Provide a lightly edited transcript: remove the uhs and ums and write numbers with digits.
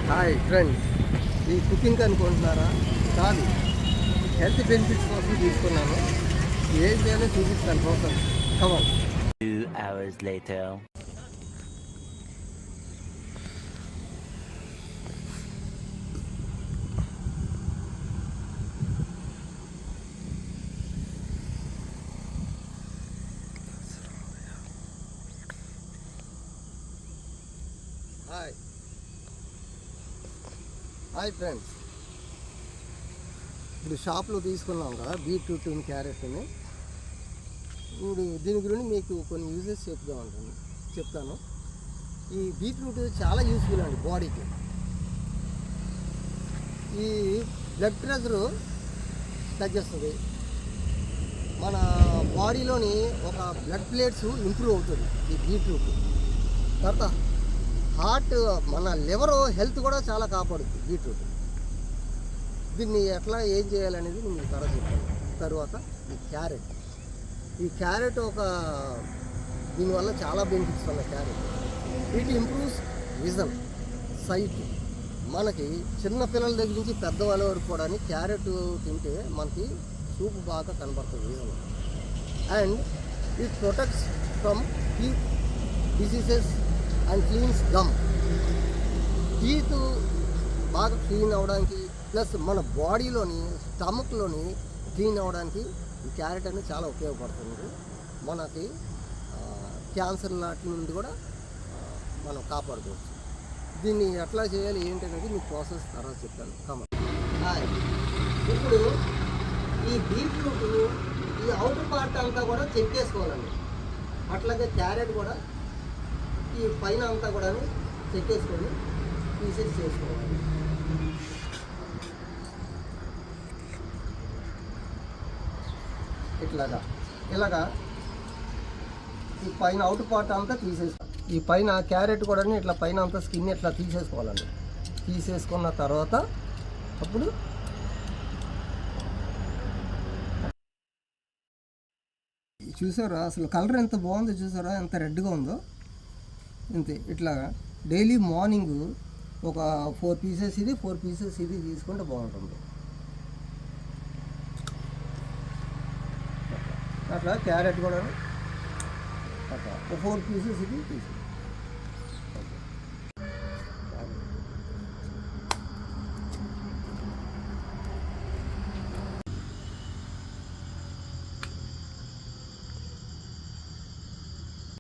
Hi friends, ఈ cooking అనుకుంటున్నారా? కాదు, హెల్త్ బెనిఫిట్స్ కోసం తీసుకున్నాను. ఏం చేయాలో చూపిస్తాను కోసం. కమాన్. 2 hours later. Hi hi friends, ఇప్పుడు షాప్లో తీసుకున్నాం కదా బీట్రూట్ క్యారెట్ని. ఇప్పుడు దీని గురించి మీకు కొన్ని యూజెస్ చెప్తాను. ఈ బీట్రూట్ చాలా యూస్ఫుల్ అండి బాడీకి. ఈ బ్లడ్ ప్రెషరు తగ్గిస్తుంది. మన బాడీలోని ఒక బ్లడ్ ప్లేట్స్ ఇంప్రూవ్ అవుతుంది ఈ బీట్రూట్. తర్వాత హార్ట్, మన లివర్ హెల్త్ కూడా చాలా కాపాడుతుంది బీట్రూట్. దీన్ని ఎట్లా ఏం చేయాలనేది నేను మీకు తర్వాత చెప్తాను. తర్వాత ఈ క్యారెట్ దీనివల్ల చాలా బెనిఫిట్స్ ఉన్నాయి. Carrot it improves vision, sight. మనకి చిన్న పిల్లల దగ్గర నుంచి పెద్దవాళ్ళ వరకు కూడా క్యారెట్ తింటే మనకి చూపు బాగా కనబడుతుంది, vision. And it protects from teeth diseases and cleans gum. Teeth బాగా క్లీన్ అవ్వడానికి, ప్లస్ మన బాడీలోని స్టమక్లోని క్లీన్ అవ్వడానికి ఈ క్యారెట్ అనేది చాలా ఉపయోగపడుతుంది. మనకి క్యాన్సర్ లాంటి నుండి కూడా మనం కాపాడుకోవచ్చు. దీన్ని ఎట్లా చేయాలి ఏంటనేది మీకు ప్రాసెస్ తర్వాత చెప్తాను. ఇప్పుడు ఈ బీట్రూట్ ఈ అవుటర్ పార్ట్ అంతా కూడా చెక్ చేసుకోవాలండి. అట్లాగే క్యారెట్ కూడా ఈ పైన అంతా కూడా చెక్ చేసుకొని పీసెస్ చేసుకోవాలి. ఇలాగా ఈ పైన అవుట్ పార్ట్ అంతా తీసేసుకోవాలి. ఈ పైన క్యారెట్ కూడా ఇట్లా పైన అంతా స్కిన్ ఇట్లా తీసేసుకోవాలండి. తీసేసుకున్న తర్వాత అప్పుడు చూసారా, అసలు కలర్ ఎంత బాగుందో చూసారా, ఎంత రెడ్గా ఉందో. ఇంతే. ఇట్లాగా డైలీ మార్నింగ్ ఒక 4 పీసెస్ ఇది 4 పీసెస్ ఇది తీసుకుంటే బాగుంటుంది. అట్లా క్యారెట్ కూడా అట్లా 4 పీసెస్ ఇది తీసుకోండి.